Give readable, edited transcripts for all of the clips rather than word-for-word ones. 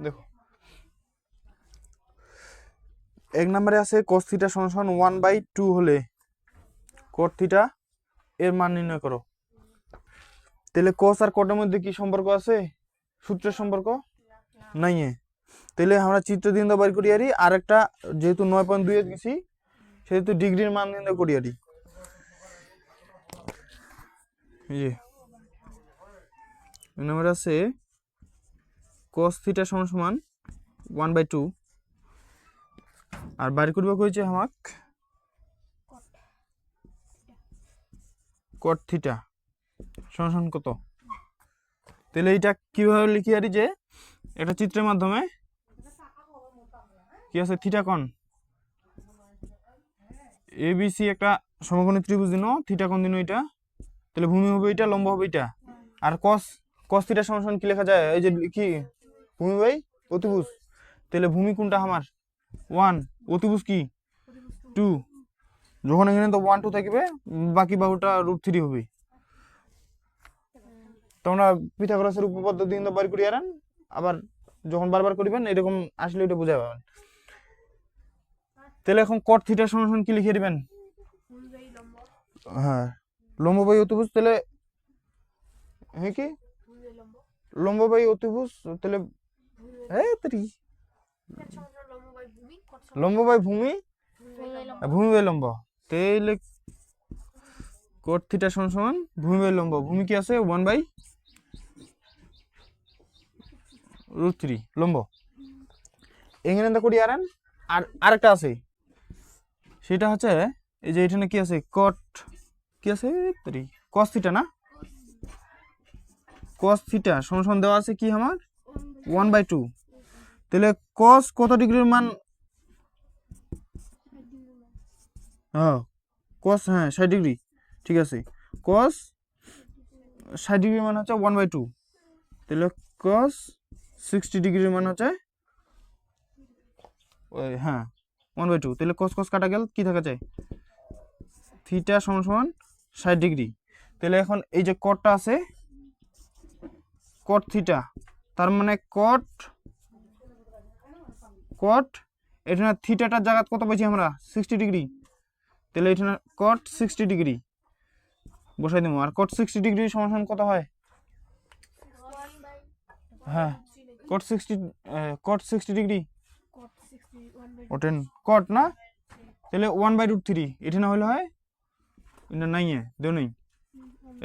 দেখো এক নম্বরে আছে cos থিটা সমান 1/2 হলে cot থিটা এর মান নির্ণয় করো। তাহলে cos আর cot এর মধ্যে কি সম্পর্ক আছে? সূত্রের সম্পর্ক নাই। তাহলে আমরা চিত্র দিয়ে বাইর করি আরি, আর একটা যেহেতু 9.2 এ গেছি সেহেতু ডিগ্রির মান নির্ণয় করি আরি। এই যে নম্বর আছে cos থিটা সমান 1/2 আর বাইর করব কইছে আমাক cot থিটা সমান কত। তাহলে এটা কিভাবে লিখি আরি যে একটা চিত্রের মাধ্যমে কি আছে থিটা কোণ ABC একটা সমকোণী ত্রিভুজ দিন, থিটা কোণ দিন এটা, তাহলে ভূমি হবে এটা, লম্ব হবে এটা। আর cos থিটা সমান কি লেখা যায়? এই যে কি ভূমি বাই অতিভুজ, তাহলে ভূমি কোনটা আমার 1, অতিভুজ কি 2। যখন এখানে তো 1 2 থাকবে বাকি বাহুটা √3 হবে। তোমরা পিথাগোরাসের উপপাদ্য দিয়ে বাইর করি আরেন, আবার যখন বারবার করিবেন এরকম আসলে এটা বুঝা পাবেন। তাহলে এখন cot থিটা সমান কি লিখে দিবেন? হ্যাঁ লম্ব বাই অতিভুজ, তাহলে হ্যাঁ কি লম্ব বাই অতিভুজ, তাহলে লম্ব বাই ভূমি, ভূমি বাই লম্ব, তাহলে cot থিটা সমান ভূমি বাই লম্ব। ভূমি কি আছে 1/√3 লম্ব। এখানে করি আর আরেকটা আছে, সেটা হচ্ছে এই যে এখানে কি আছে cot কি আছে cos থিটা না, cos থিটা সমান দেওয়া আছে কি আমার 1/2। তাহলে cos কত ডিগ্রির মান? হ্যাঁ cos, হ্যাঁ 60 ডিগ্রি, ঠিক আছে। cos 60 ডিগ্রির মান হচ্ছে 1/2, তাহলে cos 60 ডিগ্রির মান হচ্ছে ওই হ্যাঁ 1/2। তাহলে cos cos কাটা গেল, কি থাকা যায় থিটা সমান 60 ডিগ্রি। তাহলে এখন এই যে cotটা আছে cot থিটা, তার মানে cot এখানে থিটাটার জায়গা কত পাইছি আমরা 60 ডিগ্রি, তাহলে এখানে cot 60 ডিগ্রি বসাই দেবো। আর cot 60 ডিগ্রি সমান কত হয়? হ্যাঁ cot 60 ডিগ্রি ওটেন cot না, তাহলে 1/√3 এটা না হলে হয় এটা নাই দেও নেই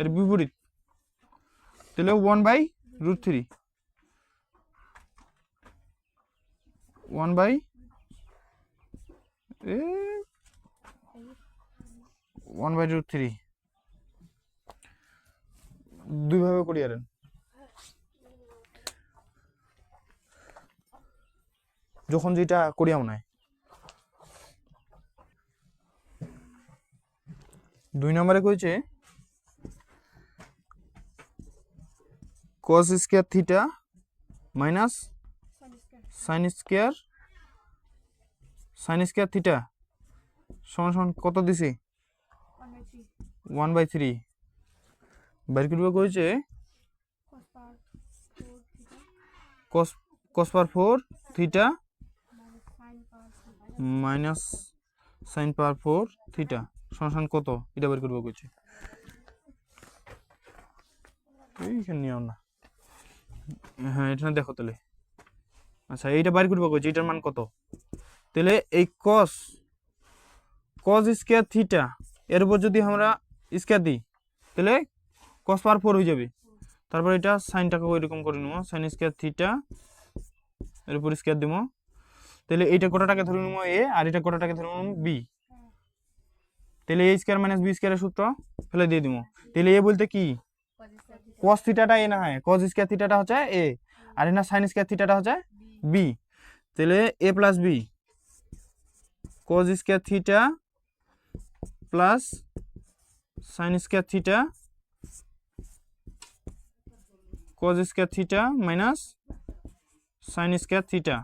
এর বিপরীত, তাহলে 1/√3 1/√3 দুইভাবে করি আর যখন যেটা করিয়া মনে হয়। 2 নম্বরে কইছে cos square theta minus sin square theta সমান কত দিছি 1/3। বাইর করব কইছে cos পাওয়ার 4 থিটা মাইনাস sin পাওয়ার 4 থিটা সমান কত, এটা বের করব কইছে। এইখানে নিও না, হ্যাঁ এটা দেখো তাহলে। আচ্ছা এইটা বাইর করব কইছে, এটার মান কত? তাহলে এই cos স্কয়ার থিটা এর উপর যদি আমরা স্কয়ার দিই তাহলে cos পাওয়ার 4 হয়ে যাবে। তারপর এটা সাইনটাকে ওইরকম করে নেবো, sin স্কয়ার থিটা এর উপর স্কয়ার দেবো, তাহলে এইটা গোটাটাকে ধরে নেবো a আর এটা গোটাটাকে ধরে নেবো b, তাহলে a স্কয়ার মাইনাস b স্কয়ারের সূত্র ফেলে দিয়ে দিব। তাহলে a বলতে কি cos থিটাটা a না হয়, cos স্কয়ার থিটাটা হচ্ছে a আর এখানে sin স্কয়ার থিটাটা হচ্ছে b, তাহলে a plus b cos square theta plus sin square theta cos square theta minus sin square theta.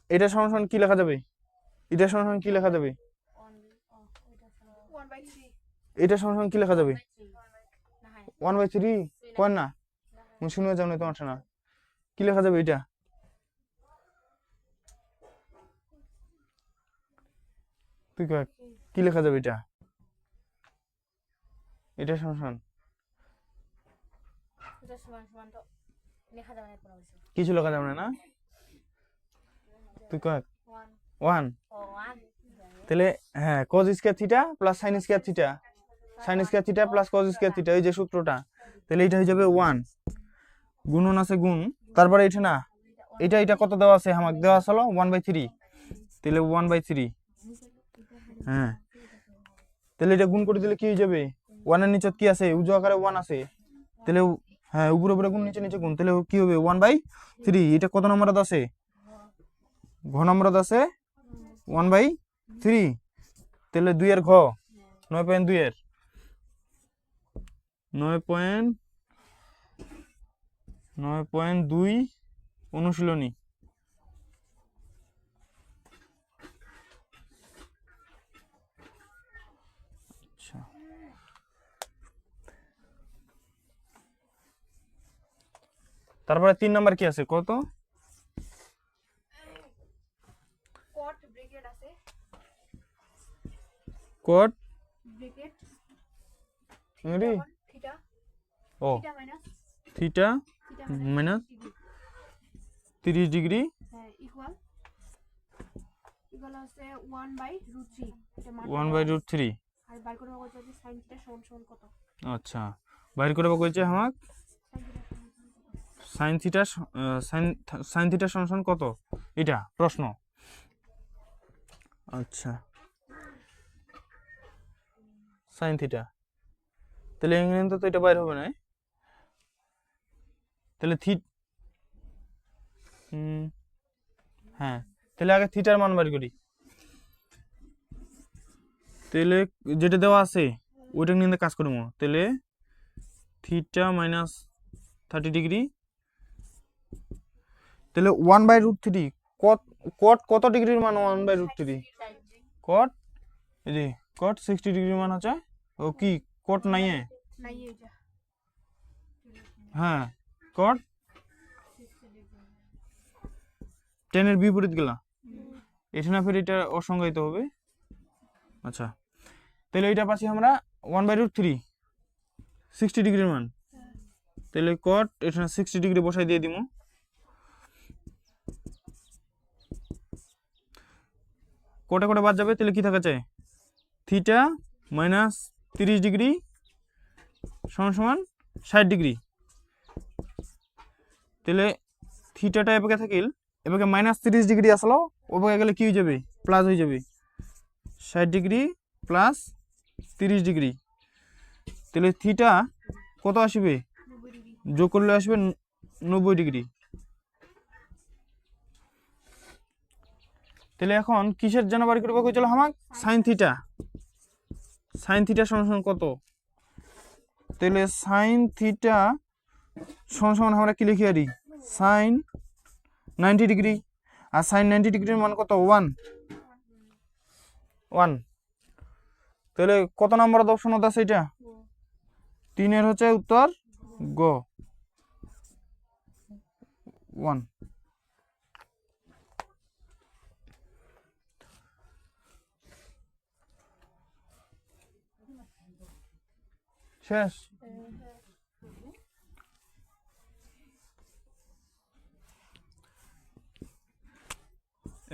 এটা সমান কি লেখা যাবে? এটা সমান কি লেখা যাবে? এটা সমান কি লেখা যাবে 1/3 কোন না, শুনে যাও না তোমার না কি লেখা যাবে এটা তুই কয় কি লেখা যাবে এটা এটা সমান এটা সমান সমান তো লেখা যাবে না কোনো কিছু কিছু লেখা যাবে না তুই কয় 1 1 ও 1 তাহলে হ্যাঁ cos square theta plus sin square theta sin square theta plus cos square theta এই যে সূত্রটা তাহলে এটা হয়ে যাবে 1 গুণন আছে গুণ তারপরে এটা না এটা কত দেওয়া আছে আমাকে দেওয়া আছে হলো 1/3 তাহলে 1/3 হ্যাঁ তাহলে এটা গুণ করে দিলে কি হয়ে যাবে 1 এর নিচে কি আছে উজু আকারে 1 আছে তাহলে হ্যাঁ উপরে উপরে গুণ নিচে নিচে গুণ তাহলে কি হবে 1/3 এটা কত নম্বরে আছে ঘ নম্বরে আছে 1/3 তাহলে 2 এর ঘ 9.2 এর 9.2 অনুশীলনী আচ্ছা তারপরে 3 নাম্বার কি আছে কত কট ব্র্যাকেট আছে কট ব্র্যাকেট রে থিটা ও theta minus theta theta minus 30 degree হ্যাঁ ইকুয়াল আছে 1/√3 এটা মান 1/√3 আর বাইর করব কত যে sin থিটা সমান সমান কত আচ্ছা বাইর করব কইছে আমাক sin থিটা sin থিটা সমান কত এটা প্রশ্ন আচ্ছা sin থিটা তাহলে এখানে তো এটা বাইর হবে না তাহলে হ্যাঁ তাহলে আগে থিটার মান বের করি তাহলে যেটা দেওয়া আছে ওইটা নিয়ে কাজ করবো তাহলে থিটা মাইনাস 30 ডিগ্রি তাহলে 1/√3 কট কত ডিগ্রির মান 1/√3 কট এই যে কট 60 ডিগ্রির মান হচ্ছে ও কি কট নাই এটা হ্যাঁ কট 10 এর বিপরীত গেলা এটা না ফের এটা অসংজ্ঞায়িত হবে আচ্ছা তাহলে এটা পাচ্ছি আমরা 1/√3 60 ডিগ্রির মান তাহলে কট এটা 60 ডিগ্রি বসাই দিয়ে দিমু কোটা কোটা বাদ যাবে তাহলে কি থাকা চাই থিটা মাইনাস 30 ডিগ্রি সমান সমান 60 ডিগ্রি তাহলে থিটাটা এবারে থাকিল এবারে মাইনাস 30 ডিগ্রি আসলো ওবারে গেলে কি হয়ে যাবে প্লাস হয়ে যাবে 60 ডিগ্রি প্লাস 30 ডিগ্রি তাহলে থিটা কত আসবে 90 ডিগ্রি যোগ করলে আসবে 90 ডিগ্রি তাহলে এখন কিসের জন্য বাড়ি করবো কইছিল আমাক sin থিটা সমান কত তাহলে sin থিটা সমান আমরা কি লিখি আরি sin 90 ডিগ্রি আর sin 90 ডিগ্রির মান কত 1 তাহলে কত নাম্বার অপশন আছে এটা 3 এর হচ্ছে উত্তর গ 1 শেষ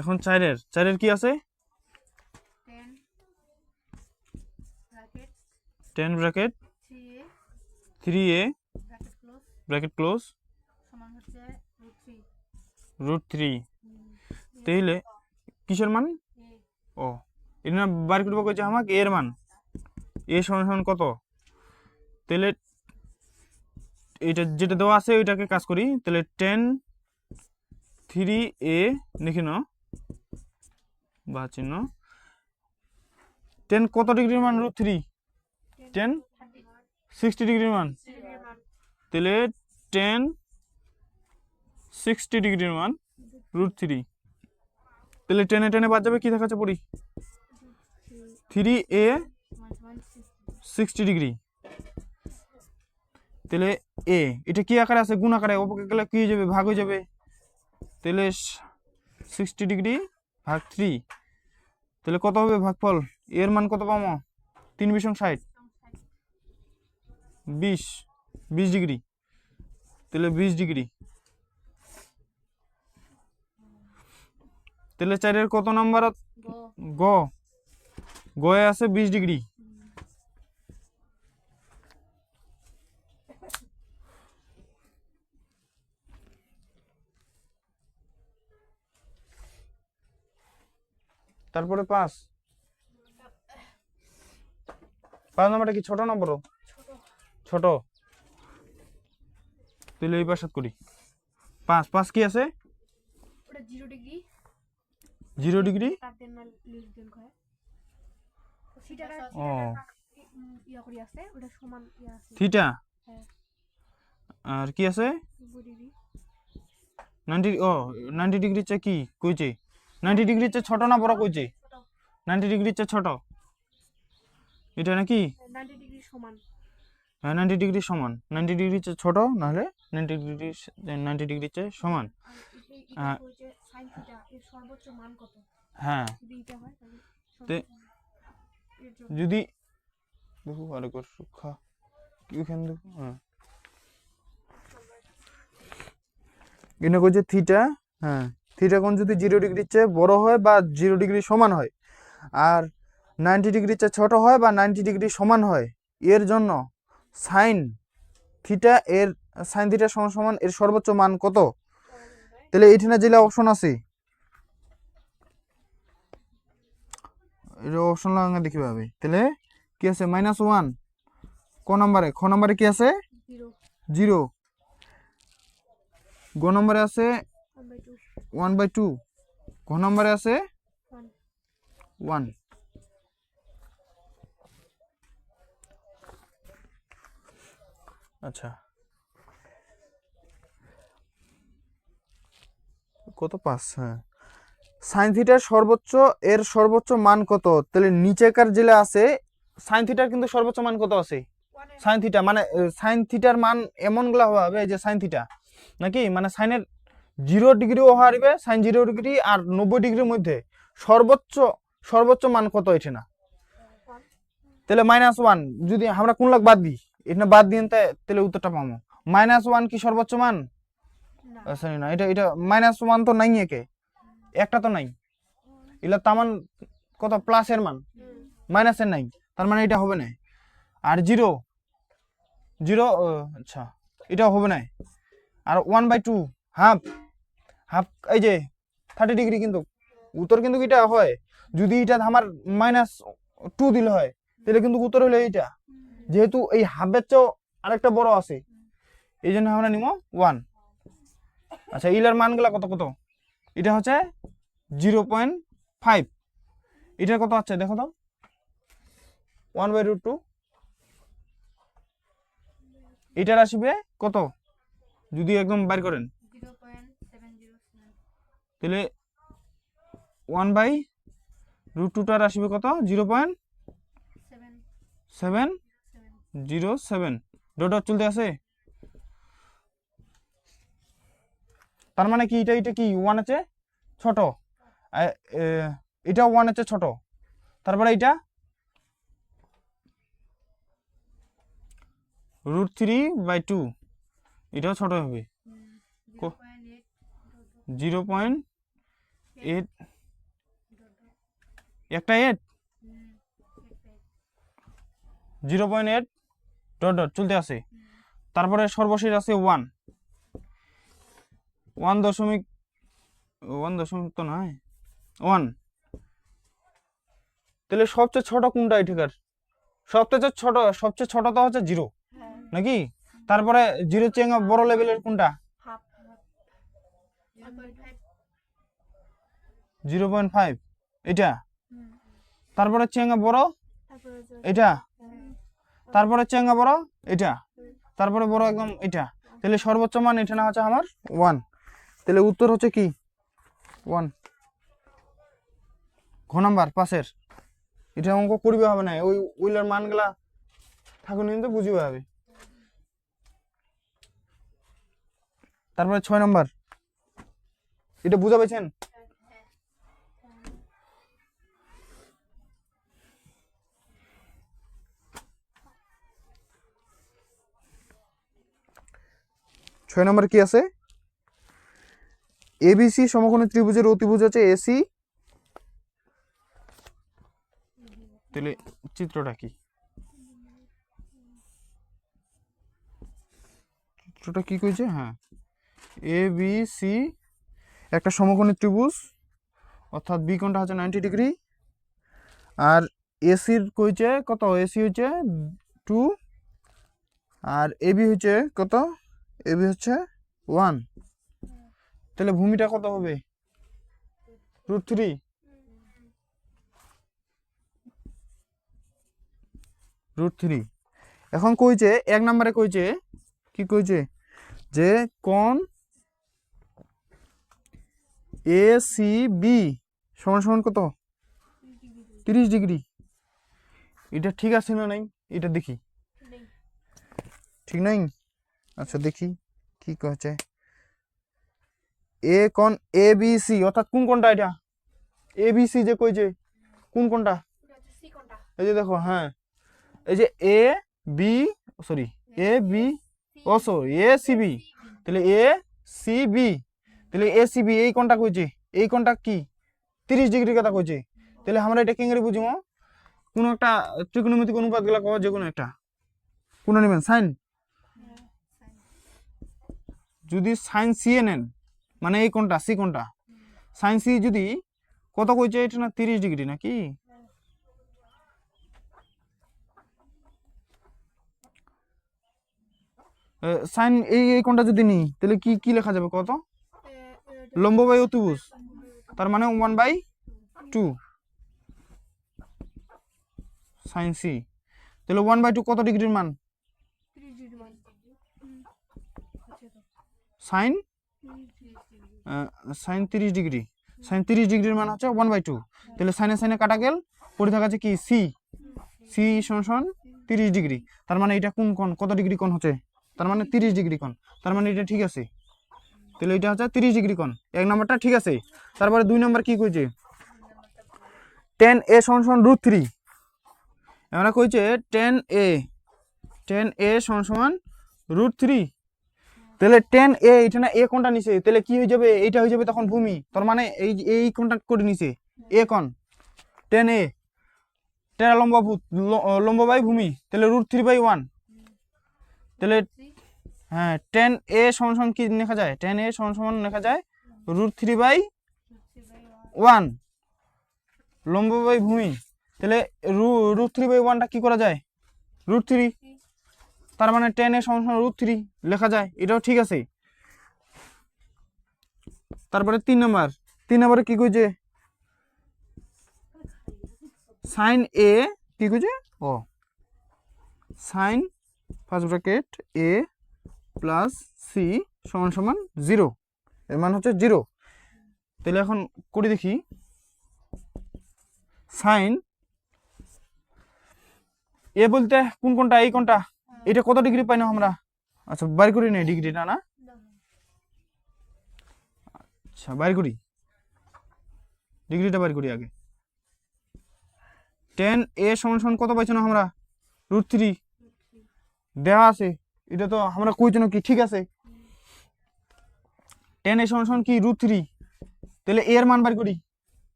এখন চারের কি আছে 10 ব্র্যাকেট 3a ব্র্যাকেট ক্লোজ সমান হচ্ছে √3 তাহলে কিসের মান ও এটা বার করব কইছে আমাকে এর মান a সমান কত তাহলে এটা যেটা দেওয়া আছে ওইটাকে কাজ করি তাহলে 10 3a লিখি নাও বা চিহ্ন 10 কত ডিগ্রির মান √3 10 60 ডিগ্রির মান তাহলে 10 60 ডিগ্রির মান √3 তাহলে 10 এ বাদ যাবে কি দেখাচ্ছে পড়ি 3a 60 ডিগ্রি তাহলে এ এটা কি আকারে আছে, গুণ আকারে, ওপরে গেলে কি হয়ে যাবে, ভাগ হয়ে যাবে। তাহলে 60° ভাগ 3, তাহলে কত হবে ভাগফল, এর মান কত পাবো, 3 × 60 20 ডিগ্রি, তাহলে 20 ডিগ্রি। তাহলে 4-এর কত নাম্বার, গ গ, গয়ে আছে 20 ডিগ্রি। তারপরে 5 নাম্বারটা কি ছোট না বড়, ছোট ছোট, তাহলে এই পাশে করি 5 কি আছে, ওটা 0 ডিগ্রি 0 ডিগ্রি। তার দেন না লিস দেন করে থিটাটা ও ইয়া করি আছে ওটা সমান ইয়া আছে থিটা, হ্যাঁ আর কি আছে 90 ডিগ্রি 90, ও 90 ডিগ্রির চেয়ে কি কইছে, 90 ডিগ্রির চেয়ে ছোট না বড় কইছে, ছোট 90 ডিগ্রির চেয়ে ছোট, এটা নাকি 90 ডিগ্রি সমান হ্যাঁ 90 ডিগ্রি সমান, 90 ডিগ্রির চেয়ে ছোট নাহলে 90 ডিগ্রির চেয়ে সমান। আর এটা হচ্ছে sin থিটা এর সর্বোচ্চ মান কত, হ্যাঁ যদি এটা হয় তাহলে তে- এর জন্য যদি দেখো আরেকবার সুখা এখানে দেখো, হ্যাঁ এখানে কইছে থিটা, হ্যাঁ থিটা কোণ যদি 0 ডিগ্রির চেয়ে বড় হয় বা 0 ডিগ্রি সমান হয়, আর 90 ডিগ্রির চেয়ে ছোট হয় বা 90 ডিগ্রি সমান হয়, এর জন্য সাইন থিটা সমান সমান এর সর্বোচ্চ মান কত। তাহলে এখানে যেটা অপশন আছে এটা অপশন লাগা দেখি পাবে, তাহলে কি আছে -1 ক নম্বরে, খ নম্বরে কি আছে 0 0, গ নম্বরে আছে 1/2 1/2, ঘ নম্বরে আছে 1 1। আচ্ছা কত 5, হ্যাঁ সাইন থিটার সর্বোচ্চ মান কত, তাহলে নিচেকার যেটা আছে সাইন থিটার কিন্তু সর্বোচ্চ মান কত আছে, 1 সাইন থিটা মানে সাইন থিটার মান এমন গুলা হবে যে সাইন থিটা নাকি মানে সাইনের 0 ডিগ্রিও হারিবে, সাইন 0 ডিগ্রি আর 90 ডিগ্রির মধ্যে সর্বোচ্চ মান কত এটা না, তাহলে -1 যদি আমরা কোন লাখ বাদ দিই, এটা বাদ দিয়ে তাহলে উত্তরটা পাবো। -1 কি সর্বোচ্চ মান, না সরি না, এটা -1 তো নাই, একে একটা তো নাই, এগুলা তামান কত প্লাসের মান, মাইনাসের নাই, তার মানে এটা হবে না। আর 0 আচ্ছা এটা হবে না। আর 1/2 হাফ এই যে 30 ডিগ্রি, কিন্তু উত্তর কিন্তু এটা হয় যদি এটা আমার -2 দিলে হয়, তাহলে কিন্তু উত্তর হলো এইটা, যেহেতু এই হাফের চেয়েও আরেকটা বড় আছে, এই জন্য আমরা নিব 1। আচ্ছা ইলার মানগুলা কত কত, এটা হচ্ছে 0.5, এটা কত আছে দেখো তো 1/√2, এটার আসবে কত যদি একদম বাইর করেন, 0.707 তাহলে 1/√2টার আসবে কত 0.707, ডট ডট চলতে আছে, তার মানে কি এটা কি 1 আছে ছোট, এটা 1 আছে ছোট, তারপরে এটা √3/2 এটাও ছোট হবে, 0.8 একটা 8 0.8 ডট ডট চলতে আছে, তারপরে সর্বশেষ আছে 1 দশমিক তো নয় 1, তাহলে সবচেয়ে ছোট কোনটা এটাকার, সবচেয়ে ছোট তো হচ্ছে 0 হ্যাঁ নাকি, তারপরে 0 চেয়ে বড় লেভেলের কোনটা হাফ 1/5 0.5 এটা, হুম তারপরে চেঙ্গা বড় তারপরে এটা, হ্যাঁ তারপরে চেঙ্গা বড় এটা, তারপরে বড় একদম এটা, তাহলে সর্বোচ্চ মান এটা না হচ্ছে আমার 1, তাহলে উত্তর হচ্ছে কি 1, ঘ নাম্বার পাশের, এটা অঙ্ক করবে হবে না, ওইলার মানগুলা ঠাকুর নিতে বুঝিবে হবে। তারপরে 6 নম্বর, এটা বুঝা পেয়েছেন? ছয় নম্বর কি আছে? এবিসি সমকোণী ত্রিভুজের অতিভুজ হচ্ছে এসি। তাহলে চিত্রটা কি? চিত্রটা কি কইছে? হ্যাঁ, এ বি সি একটা সমকোণী ত্রিভুজ, অর্থাৎ বি কোণটা হচ্ছে 90 ডিগ্রি, আর এসির কইছে কত? এসি হচ্ছে 2, আর এবি হচ্ছে কত? এবি হচ্ছে 1। তাহলে ভূমিটা কত হবে? √3। √3। এখন কইছে 1 নম্বরে কইছে কি কইছে? যে কোণ এ সি বি সমান সমান কত? 30 ডিগ্রি। এটা ঠিক আছে না নাই? এটা দেখি। ঠিক নাই? আচ্ছা দেখি কি কইছে। এ কোণ এ বি সি, অর্থাৎ কোন কোণটা এটা? এ বি সি যে কইছে, কোন কোণটা? এই যে দেখো, হ্যাঁ, এই যে A B, sorry, A B, ও সরি, এ সি বি। তাহলে এ সি বি, তাহলে এ সি বি এই কোণটা কইছে, এই কোণটা কি 30 ডিগ্রি কথা কইছে। তাহলে আমরা এটা কেঙ্গারে বুঝবো? কোন একটা ত্রিকোণমিতিক অনুপাত গুলা কও, যে কোনো একটা। কোন নেবেন? সাইন। যদি সাইন সি এ নেন, মানে এই কোণটা সি কোণটা, সাইন সি যদি কত কইছে? এটা না 30 ডিগ্রি নাকি? সাইন এই কোণটা যদি নিই, তাহলে কি কি লেখা যাবে কত? লম্ব বাই অতিভুজ, তার মানে 1/2 সাইন সি। তাহলে 1/2 কত ডিগ্রির মান? Sign sign 30 degree. সাইন 30 ডিগ্রির মান হচ্ছে 1/2। তাহলে সাইনে সাইনে কাটা গেল, পড়ে থাকা আছে কি সি। সি সমান 30 ডিগ্রি। তার মানে এটা কোন কোণ? কত ডিগ্রি কোণ হচ্ছে? তার মানে 30 ডিগ্রি কোণ। তার মানে এটা ঠিক আছে। তাহলে এটা হচ্ছে 30 ডিগ্রি কোণ। 1 নম্বরটা ঠিক আছে। তারপরে 2 নম্বর কি কইছে? tan a সমান √3। আমরা কইছে tan a সমান √3। তাহলে tan a, এটা না এ কোণটা নিছে, তাহলে কি হয়ে যাবে? এইটা হয়ে যাবে তখন ভূমি। তার মানে এই কোণটা করে নিছে এ কোণ। tan a, tan লম্ব বাই ভূমি, তাহলে √3/1। তাহলে হ্যাঁ, tan a সমান কি লেখা যায়? tan a সমান লেখা যায় √3/1 লম্ব বাই ভূমি। তাহলে √3/1টা কি করা যায়? √3। তার মানে tan a সমান √3 লেখা যায়, এটাও ঠিক আছে। তারপরে 3 নম্বরে কি কইছে? সাইন এ কি কইছে? ও সাইন ফার্স্ট ব্র্যাকেট এ প্লাস সি সমান 0, এর মান হচ্ছে 0। তাহলে এখন করে দেখি, সাইন এ বলতে কোন কোনটা? এই কোনটা। এটা কত ডিগ্রি পাই না আমরা? আচ্ছা বাইর করি না ডিগ্রিটা, না? আচ্ছা বাইর করি, ডিগ্রিটা বাইর করি আগে। tan a সমান কত পাইছি না আমরা? √3 দেওয়া আছে। এটা তো আমরা কইছি না কি? ঠিক আছে। tan a সমান কি? √3। তাহলে এর মান বাইর করি।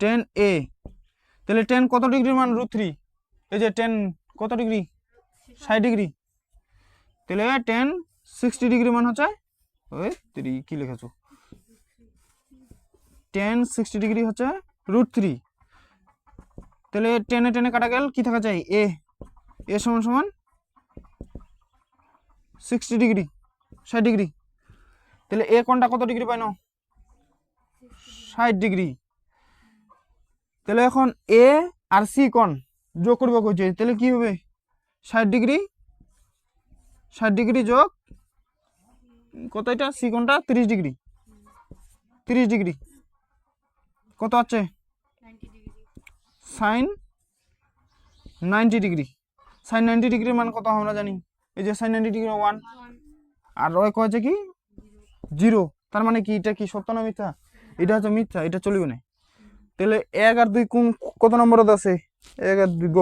tan a, তাহলে tan কত ডিগ্রির মান? √3। এই যে tan কত ডিগ্রি? 60 ডিগ্রি। তাহলে tan 60 ডিগ্রি মান হচ্ছে ওই 3 কি লিখেছো? tan 60 ডিগ্রি হচ্ছে √3। তাহলে টেনে টেনে কাটা গেল, কি থাকা যায়? এ সমান 60 ডিগ্রি, 60 ডিগ্রি। তাহলে এ কোণটা কত ডিগ্রি পাই না? 60 ডিগ্রি। তাহলে এখন এ আর সি কোণ যোগ করবো কইছে, তাহলে কি হবে? 60 ডিগ্রি, 60 ডিগ্রি যোগ কত? এটা সি কোণটা 30 ডিগ্রি, 30 ডিগ্রি কত আছে? Sign 90 degree. সাইন 90 ডিগ্রির মান কত আমরা জানি? এই যে সাইন 90 ডিগ্রি 1। আর ওই কয়েছে কি 0, তার মানে কি এটা কি সত্য না মিথ্যা? এটা হচ্ছে মিথ্যা, এটা চলবে না। তাহলে 1 আর 2 কোন কত নম্বরত আছে? 1 আর 2 গ,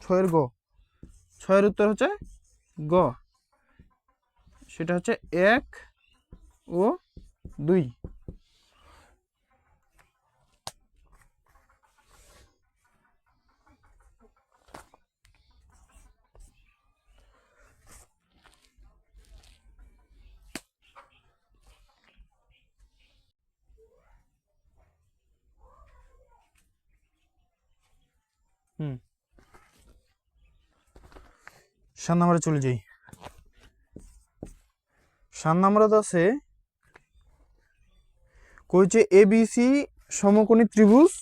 6 গ, 6 উত্তর হচ্ছে গ, সেটা হচ্ছে 1 ও 2। হুম, 7 নম্বরে চলে যাই। 7 নম্বরে তো আছে কইছে এবিসি সমকোণী ত্রিভুজ,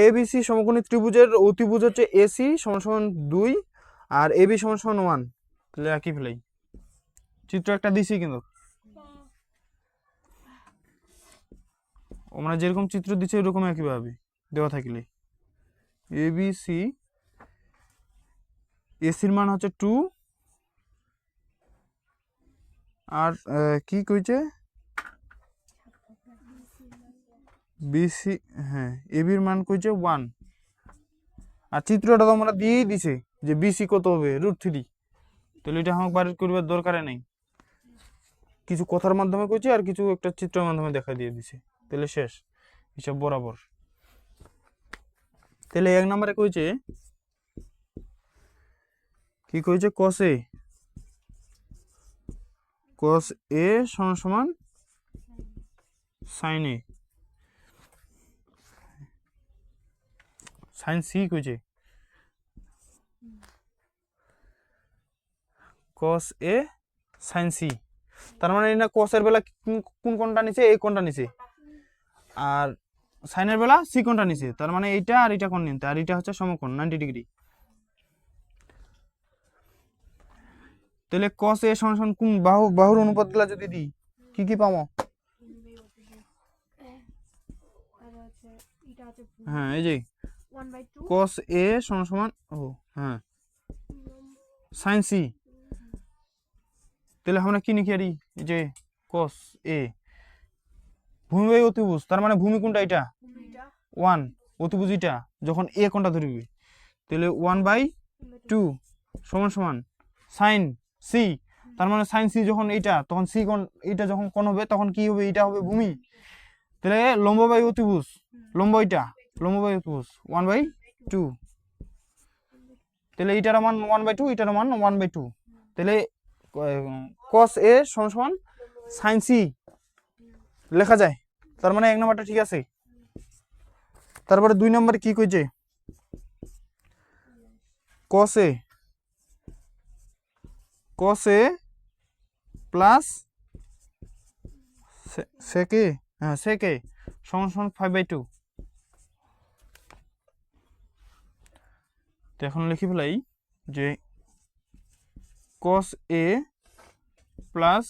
এবিসি সমকোণী ত্রিভুজের অতিভুজ হচ্ছে এসি সমান সমান 2 আর এবি সমান সমান 1। তাহলে একই ফেলাই, চিত্র একটা দিছি কিন্তু আমরা যেরকম চিত্র দিচ্ছি এরকম একইভাবে দেওয়া থাকলে এবিসি, এসির মান হচ্ছে 2 আর কি কইছে বিসি, হ্যাঁ এবির মান কইছে 1। আর চিত্রটা তো আমরা দিয়েই দিছে যে বিসি কত হবে √3। তাহলে এটা আমাকে বাড়ির করবার দরকার নেই, কিছু কথার মাধ্যমে কইছে আর কিছু একটা চিত্রের মাধ্যমে দেখা দিয়ে দিছে, তাহলে শেষ হিসাব বরাবর। তাহলে 1 নম্বরে কইছে কি কইছে cos a, cos a সমান সমান sin a, sin c কইছে cos a sin c। তার মানে না cos এর বেলা কোন কোনটা নিছে, এই কোনটা নিছে, আর sin এর বেলা c কোনটা নিছে, তার মানে এইটা আর এটা কোণ নিতে, আর এটা হচ্ছে সমকোণ 90 ডিগ্রি। তাহলে cos a সমান সমান কোন বাহুর অনুপাতগুলা যদি দিই কি কি পাবো? হ্যাঁ এই যে 1/2 cos a সমান সমান ও হ্যাঁ sin c। তাহলে আমরা কি লিখি আরি, এই যে cos a ভূমি বাই অতিভুজ, তার মানে ভূমি কোনটা এটা 1, অতিভুজ এটা, যখন a কোনটা ধরবি তাহলে 1/2 সমান সমান sin c, তার মানে sin c যখন এইটা তখন c কোণ, এটা যখন কোণ হবে তখন কি হবে, এটা হবে ভূমি। তাহলে লম্ব বাই অতিভুজ, লম্ব এটা, লম্ব বাই অতিভুজ 1/2। তাহলে এটার মান 1/2, এটার মান 1/2। তাহলে cos a সমান সমান sin c লেখা যায়, তার মানে 1 নম্বরটা ঠিক আছে। তারপরে 2 নম্বরে কি কইছে cos a, cos a plus sec a, হ্যাঁ sec a সমান সমান 5/2। তো এখন লিখি ফেলাই যে cos a plus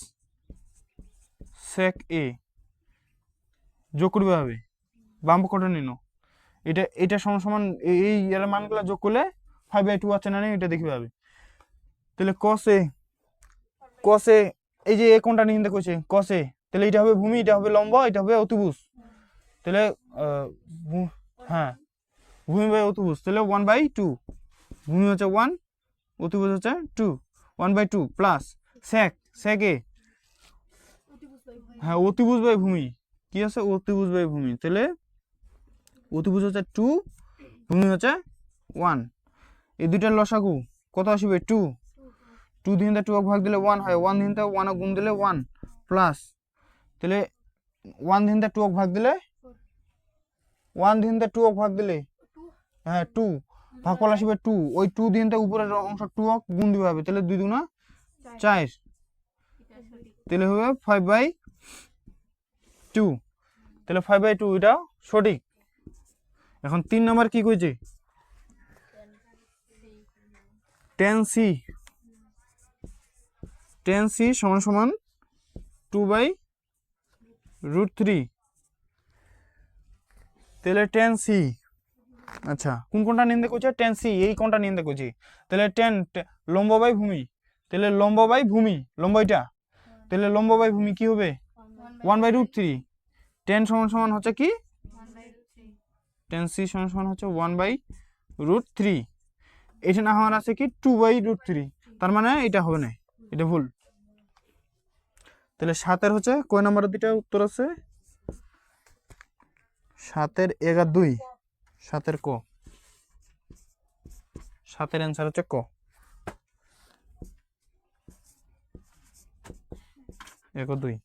sec a যোগ করবে হবে বাম পক্ষটা নিন, এটা এটা সমান সমান এই এর মানগুলো যোগ করলে 5/2 আছে না নেই এটা দেখবে হবে। তাহলে cos a, cos a এই যে এ কোনটা নিতে কইছে cos a, তাহলে এটা হবে ভূমি, এটা হবে লম্ব, এটা হবে অতিভুজ। তাহলে হ্যাঁ ভূমি বাই অতিভুজ, তাহলে 1/2, ভূমি হচ্ছে 1, অতিভুজ হচ্ছে 2, 1/2 প্লাস sec, sec a, হ্যাঁ অতিভুজ বাই ভূমি, কি আছে অতিভুজ বাই ভূমি, তাহলে অতিভুজ হচ্ছে 2, ভূমি হচ্ছে 1, এই দুইটার লসাগু কত আসবে 2, 2 দিয়ে 2 ভাগ দিলে 1 হয়, 1 দিয়ে 1 গুণ দিলে 1 প্লাস, তাহলে 1 দিয়ে 2 ভাগ দিলে 1 দিয়ে 2 ভাগ দিলে হ্যাঁ 2 ভাগফল আসবে 2, ওই 2 দিয়ে উপরের অংশ 2 গুণ দিতে হবে, তাহলে 2 দুগুণা 4, তাহলে হবে 5/2, তাহলে 5/2 এটা সঠিক। এখন 3 নাম্বার কি কইছে tan c, tan c সমান সমান 2/√3। তাহলে tan c, আচ্ছা কোন কোনটা নিতে কইছে tan c, এই কোনটা নিতে কইছে, তাহলে tan লম্ব বাই ভূমি, তাহলে লম্ব বাই ভূমি, লম্ব এটা, তাহলে লম্ব বাই ভূমি কি হবে 1/√3। টেন সমান সমান হচ্ছে কি 10c সমান সমান হচ্ছে 1/√3। এখানে আমার আছে কি 2/√3, তার মানে এটা হবে না, এটা ভুল। তাহলে 7-এর হচ্ছে কয় নম্বরের দুইটা উত্তর আছে, 7-এর 1 আর 2, 7-এর ক, 7-এর অ্যান্সার হচ্ছে ক, 1 ও 2।